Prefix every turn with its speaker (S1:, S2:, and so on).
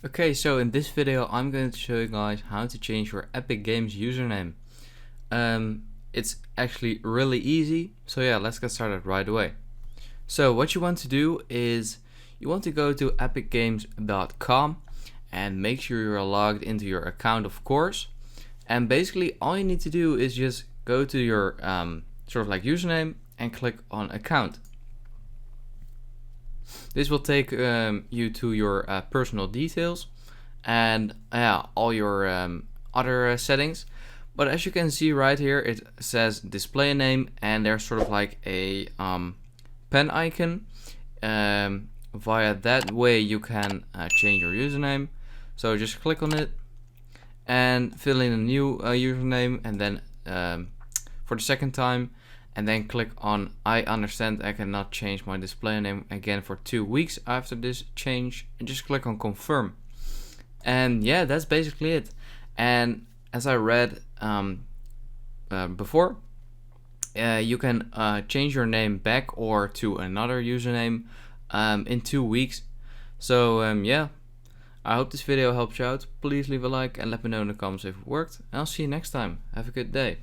S1: Okay, so in this video I'm going to show you guys how to change your Epic Games username. It's actually really easy, so yeah, let's get started right away. So what you want to do is you want to go to epicgames.com and make sure you're logged into your account, of course. And basically all you need to do is just go to your sort of like username and click on account. This will take you to your personal details and all your other settings. But as you can see right here, it says display name, and there's sort of like a pen icon. Via that way you can change your username. So just click on it and fill in a new username, and then for the second time, and then click on I understand I cannot change my display name again for 2 weeks after this change, and just click on confirm. And yeah, that's basically it. And as I read before, you can change your name back or to another username in 2 weeks. So yeah, I hope this video helps you out. Please leave a like and let me know in the comments if it worked, and I'll see you next time. Have a good day.